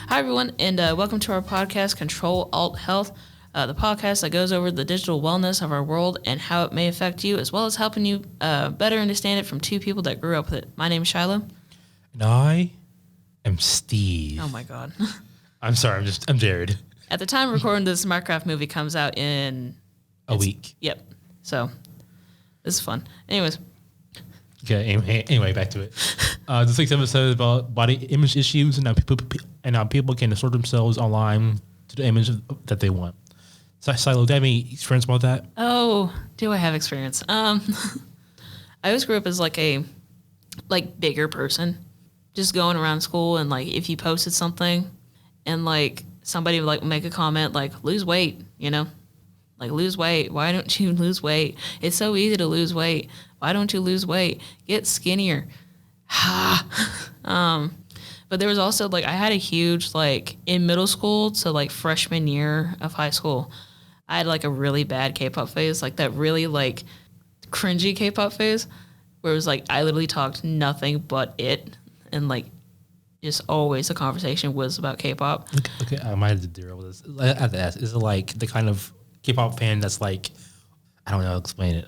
Hi, everyone, and welcome to our podcast, Control Alt Health, the podcast that goes over the digital wellness of our world and how it may affect you, as well as helping you better understand it from two people that grew up with it. My name's Shiloh. And I am Steve. Oh, my God. I'm sorry, I'm Jared. At the time of recording, this Minecraft movie comes out in... A week. Yep. So, this is fun. Anyways. Okay, anyway, back to it. This week's episode is about body image issues and how people can distort themselves online to the image that they want. So, Silo, do you have any experience about that? Oh, do I have experience? I always grew up as a bigger person, just going around school, and if you posted something and somebody would make a comment lose weight, lose weight. Why don't you lose weight? It's so easy to lose weight. Why don't you lose weight? Get skinnier. But there was also I had a huge in middle school to freshman year of high school, I had a really bad K-pop phase, that really cringy K-pop phase, where it was I literally talked nothing but it, and just always the conversation was about K-pop. Okay, I might have to deal with this. I have to ask, is it the kind of K-pop fan that's I don't know, explain it.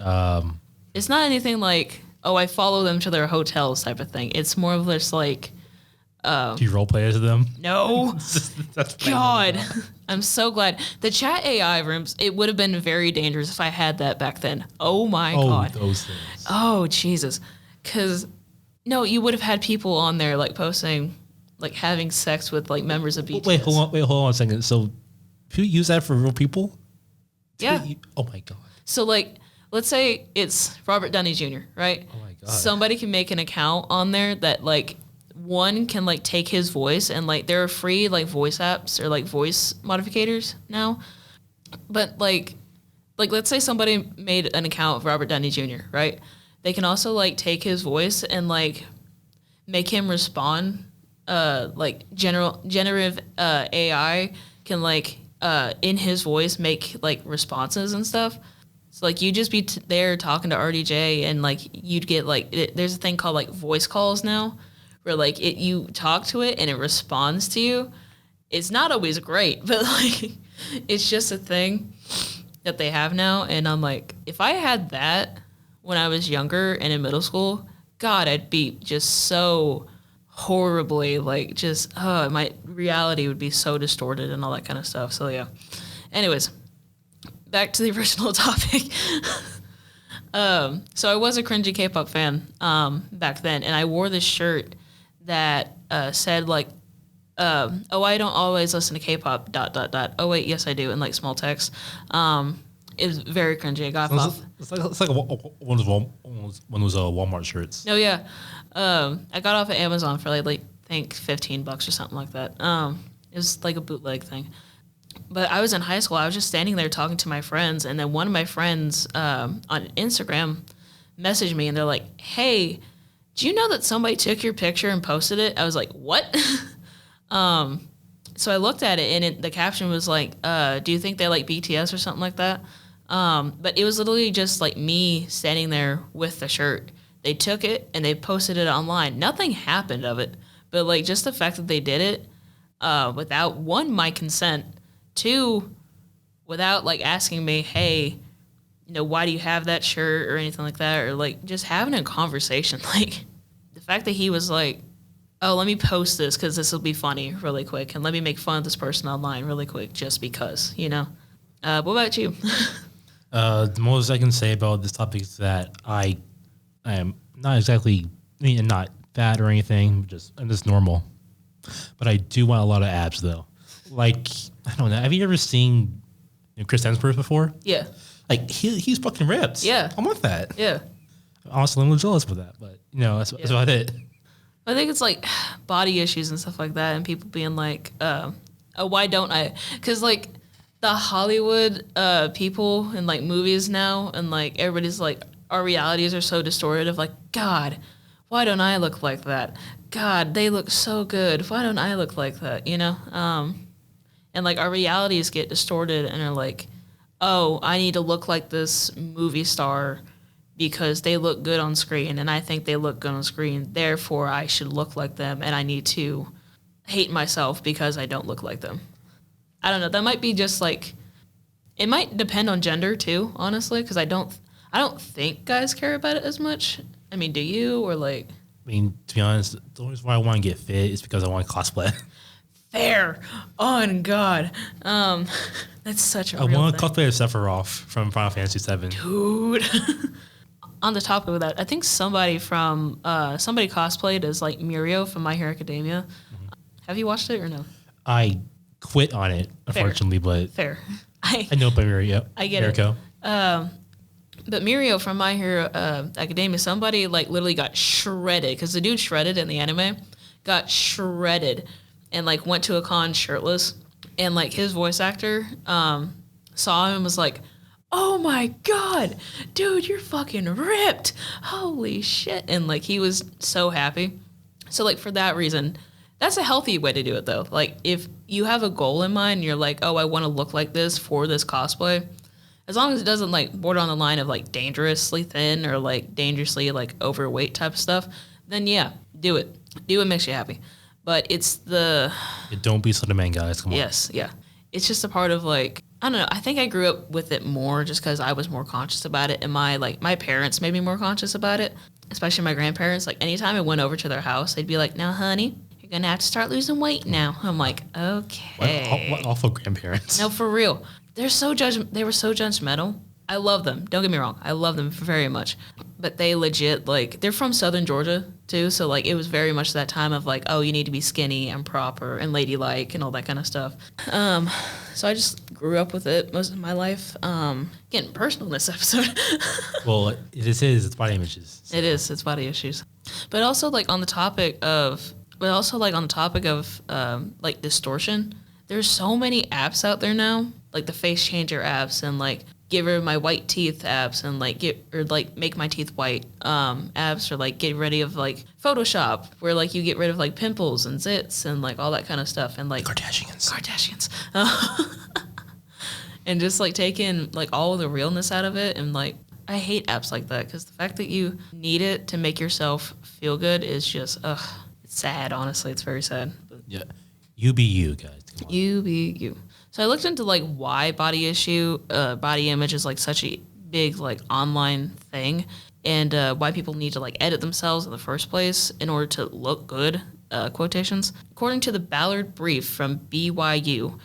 It's not anything I follow them to their hotels type of thing. It's more of this do you role play as them? No. That's God. I'm so glad. The chat AI rooms, it would have been very dangerous if I had that back then. Oh my God. Those things. Oh, Jesus. Because, no, you would have had people on there posting, having sex with members of BTS. Wait, hold on a second. So, do you use that for real people? Yeah. Oh my God. So, let's say it's Robert Downey Jr., right? Oh my God. Somebody can make an account on there that, one can, take his voice, and, there are free, voice apps or, voice modificators now. But, let's say somebody made an account of Robert Downey Jr., right? They can also, take his voice and, make him respond. Generative AI can, in his voice make, responses and stuff. So, you'd just be there talking to RDJ, and, you'd get, there's a thing called, voice calls now, where, you talk to it and it responds to you. It's not always great, but, it's just a thing that they have now. And I'm if I had that when I was younger and in middle school, God, I'd be just so horribly, my reality would be so distorted and all that kind of stuff. So, yeah. Anyways, back to the original topic. So I was a cringy K-pop fan back then, and I wore this shirt that said oh, I don't always listen to K-pop, ... Oh, wait, yes, I do, in small text. It was very cringy. I got it off. It's like one of those Walmart shirts. Oh, yeah. I got off at Amazon for I think $15 or something like that. It was a bootleg thing. But I was in high school. I was just standing there talking to my friends, and then one of my friends on Instagram messaged me, and they're like, "Hey, do you know that somebody took your picture and posted it?" I was like, "What?" So I looked at it, and the caption was "Do you think they like BTS or something like that?" But it was literally just me standing there with the shirt. They took it and they posted it online. Nothing happened of it, but just the fact that they did it without, one, my consent, two, without asking me, "Hey, why do you have that shirt?" or anything like that, or just having a conversation. The fact that he was "Oh, let me post this because this will be funny really quick, and let me make fun of this person online really quick just because, What about you? The most I can say about this topic is that I am not exactly, not fat or anything, I'm just normal. But I do want a lot of abs, though. I don't know. Have you ever seen Chris Hemsworth before? Yeah. He's fucking ripped. Yeah. I'm with that. Yeah. Honestly, I'm a little jealous for that, but that's about it. I think it's body issues and stuff like that, and people being Why don't I? Because like the Hollywood people in like movies now, and like everybody's like, our realities are so distorted. Of like, God, why don't I look like that? God, they look so good. Why don't I look like that? You know. And like our realities get distorted and are like, oh, I need to look like this movie star because they look good on screen and I think they look good on screen. Therefore, I should look like them and I need to hate myself because I don't look like them. I don't know. That might be just like, it might depend on gender too, honestly, because I don't think guys care about it as much. I mean, do you? Or like, I mean, to be honest, the only reason why I want to get fit is because I want to cosplay. fair. On God. That's such a I real want to thing. cosplay as Sephiroth from Final Fantasy VII. Dude. On the topic of that, I think somebody cosplayed as like Mirio from My Hero Academia. Mm-hmm. Have you watched it or no? I quit on it, unfortunately, but Fair. I know about Mirio. I get Miriko. it. But Mirio from My Hero Academia, somebody like literally got shredded because the dude shredded in the anime, got shredded, and like went to a con shirtless, and like his voice actor saw him and was like, "Oh my God, dude, you're fucking ripped! Holy shit!" And like he was so happy. So like for that reason, that's a healthy way to do it though. Like if you have a goal in mind, you're like, "Oh, I want to look like this for this cosplay." As long as it doesn't like border on the line of like dangerously thin or like dangerously like overweight type of stuff, then yeah, do it. Do what makes you happy. But it's the Don't be Slender Man, guys. Come on. yes, yeah. It's just a part of like I don't know. I think I grew up with it more just because I was more conscious about it, and my parents made me more conscious about it, especially my grandparents. Like anytime I went over to their house, they'd be like, "Now, honey, you're gonna have to start losing weight now." I'm like, okay. What awful grandparents. No, for real. They were so judgmental. I love them. Don't get me wrong. I love them very much. But they legit, like, they're from Southern Georgia, too. So, like, it was very much that time of, like, oh, you need to be skinny and proper and ladylike and all that kind of stuff. So I just grew up with it most of my life. Getting personal in this episode. Well, it's body images. So. It is. It's body issues. But also, like, on the topic of, like, distortion, there's so many apps out there now, like the face changer apps and like get rid of my white teeth apps and like make my teeth white apps, or like get rid of like Photoshop where like you get rid of like pimples and zits and like all that kind of stuff and like Kardashians. And just like taking like all of the realness out of it. And like I hate apps like that because the fact that you need it to make yourself feel good is just it's sad. Honestly, it's very sad. But Yeah. You be you, guys. Come on. you be you. So I looked into like why body image is like such a big like online thing, and why people need to like edit themselves in the first place in order to look good. Quotations. According to the Ballard Brief from BYU,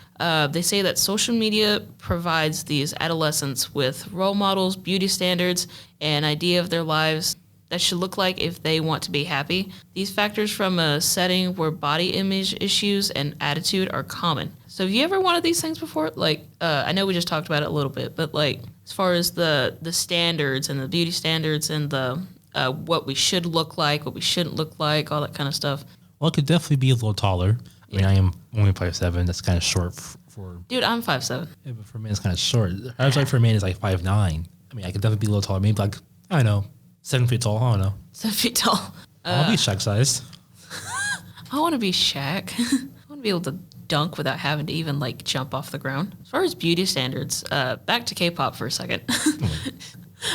they say that social media provides these adolescents with role models, beauty standards, and idea of their lives that should look like if they want to be happy. These factors from a setting where body image issues and attitude are common. So have you ever wanted these things before? Like, I know we just talked about it a little bit, but like as far as the standards and the beauty standards and the what we should look like, what we shouldn't look like, all that kind of stuff. Well, it could definitely be a little taller. I mean, I am only 5'7". That's kind of short for. Dude, I'm 5'7". Yeah, but for a man, it's kind of short. I was like for a man, it's like 5'9". I mean, I could definitely be a little taller. Maybe like, I don't know, 7 feet tall. I don't know. 7 feet tall. I'll be Shaq sized. I want to be Shaq. I want to be able to dunk without having to even like jump off the ground. As far as beauty standards, back to K-pop for a second.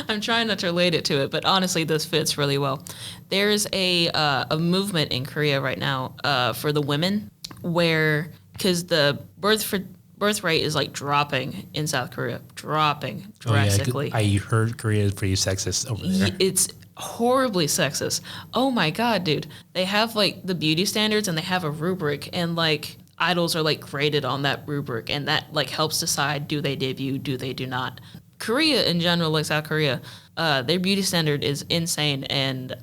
I'm trying not to relate it to it, but honestly, this fits really well. There's a movement in Korea right now for the women where, because the birth rate is like dropping in South Korea, dropping drastically. Oh, yeah, I heard Korea is pretty sexist over there. It's horribly sexist. Oh my God, dude. They have like the beauty standards and they have a rubric, and like idols are like graded on that rubric, and that like helps decide do they debut, do they do not. Korea in general, like South Korea, their beauty standard is insane, and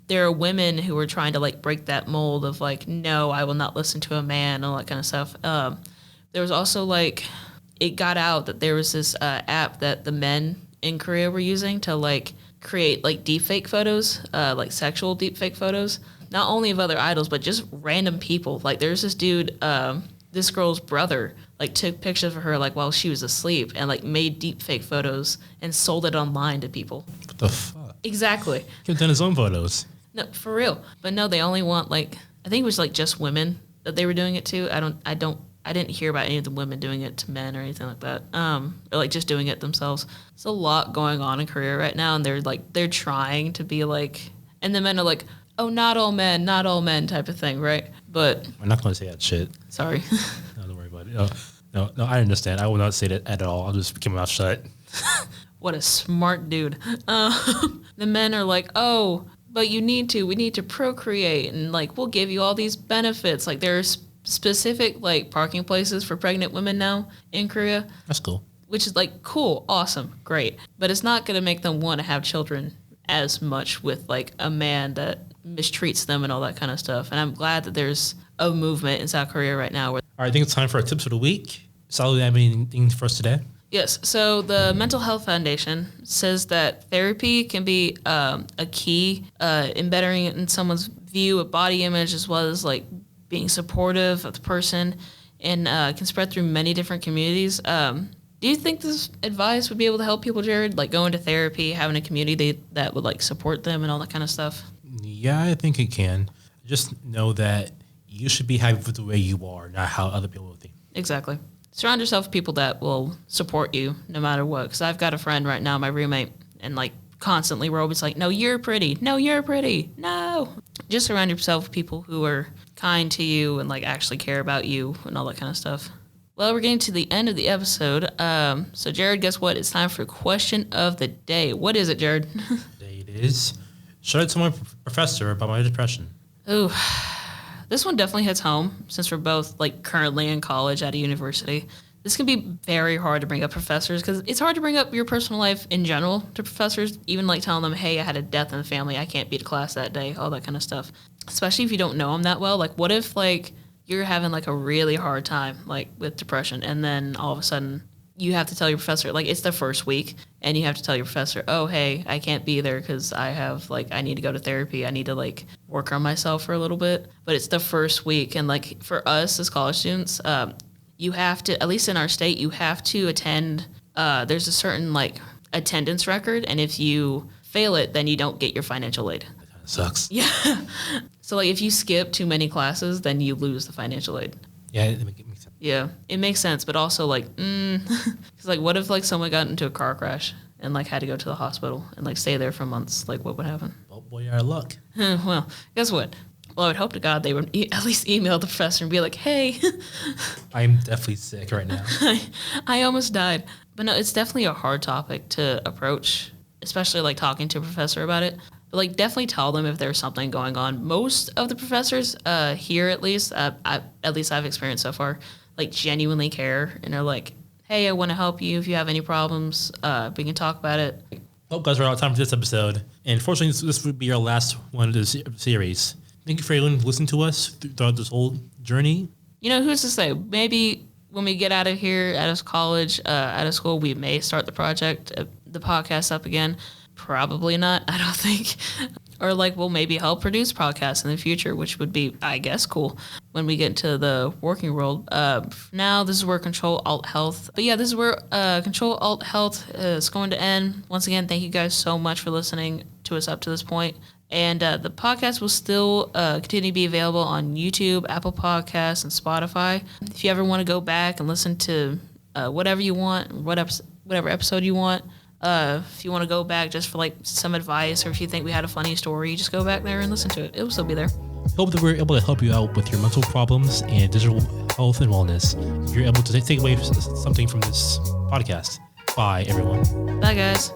there are women who are trying to like break that mold of like, no, I will not listen to a man, all that kind of stuff. There was also like, it got out that there was this app that the men in Korea were using to like create like deepfake photos, like sexual deepfake photos, not only of other idols, but just random people. Like there's this dude, this girl's brother like took pictures of her like while she was asleep and like made deep fake photos and sold it online to people. What the fuck? Exactly. He could have done his own photos. No, for real. But no, they only want like, I think it was like just women that they were doing it to. I didn't hear about any of the women doing it to men or anything like that. Or like just doing it themselves. There's a lot going on in Korea right now, and they're trying to be like, and the men are like, oh, not all men type of thing, right? But I'm not going to say that shit. Sorry. No, don't worry about it. No, I understand. I will not say that at all. I'll just keep my mouth shut. What a smart dude. The men are like, oh, but we need to procreate, and like we'll give you all these benefits. Like there's specific like parking places for pregnant women now in Korea. That's cool. Which is like cool, awesome, great. But it's not gonna make them want to have children as much with like a man that mistreats them and all that kind of stuff. And I'm glad that there's a movement in South Korea right now. All right, I think it's time for our tips of the week. Sally, do you have anything for us today? Yes. So the Mental Health Foundation says that therapy can be a key in bettering in someone's view of body image, as well as like being supportive of the person, and can spread through many different communities. Do you think this advice would be able to help people, Jared? Like going to therapy, having a community that would like support them and all that kind of stuff? Yeah, I think it can. Just know that you should be happy with the way you are, not how other people think. Exactly. Surround yourself with people that will support you no matter what. Because I've got a friend right now, my roommate, and like constantly we're always like, no, you're pretty. No, you're pretty. No. Just surround yourself with people who are kind to you and like actually care about you and all that kind of stuff. Well, we're getting to the end of the episode. So, Jared, guess what? It's time for question of the day. What is it, Jared? Today it is, should I tell my professor about my depression? Ooh, this one definitely hits home since we're both like currently in college at a university. This can be very hard to bring up professors because it's hard to bring up your personal life in general to professors, even like telling them, hey, I had a death in the family. I can't be to class that day, all that kind of stuff. Especially if you don't know them that well. Like, what if like you're having like a really hard time like with depression, and then all of a sudden you have to tell your professor, like it's the first week, and you have to tell your professor, oh, hey, I can't be there because I need to go to therapy. I need to like work on myself for a little bit. But it's the first week, and like for us as college students, you have to, at least in our state, you have to attend. There's a certain like attendance record, and if you fail it, then you don't get your financial aid. That kind of sucks. Yeah. So like if you skip too many classes, then you lose the financial aid. Yeah, it makes sense. Yeah, it makes sense, but also like, because like what if like someone got into a car crash and like had to go to the hospital and like stay there for months? Like what would happen? Well, boy, you're out of luck. Well, guess what? Well, I would hope to God they would at least email the professor and be like, hey. I'm definitely sick right now. I almost died. But no, it's definitely a hard topic to approach, especially like talking to a professor about it. But like definitely tell them if there's something going on. Most of the professors here, at least I've experienced so far, like genuinely care and are like, hey, I want to help you if you have any problems. We can talk about it. Well, guys, we're out of time for this episode. And unfortunately, this would be our last one of the series. Thank you for everyone listening to us throughout this whole journey. You know, who's to say? Maybe when we get out of here, out of college, out of school, we may start the podcast up again. Probably not, I don't think. Or like we'll maybe help produce podcasts in the future, which would be, I guess, cool when we get into the working world. Now, this is where Control Alt Health. But yeah, this is where Control Alt Health is going to end. Once again, thank you guys so much for listening to us up to this point. And the podcast will still continue to be available on YouTube, Apple Podcasts, and Spotify. If you ever want to go back and listen to whatever you want, whatever episode you want, if you want to go back just for like some advice, or if you think we had a funny story, just go back there and listen to it. It will still be there. Hope that we're able to help you out with your mental problems and digital health and wellness. If you're able to take away something from this podcast. Bye, everyone. Bye, guys.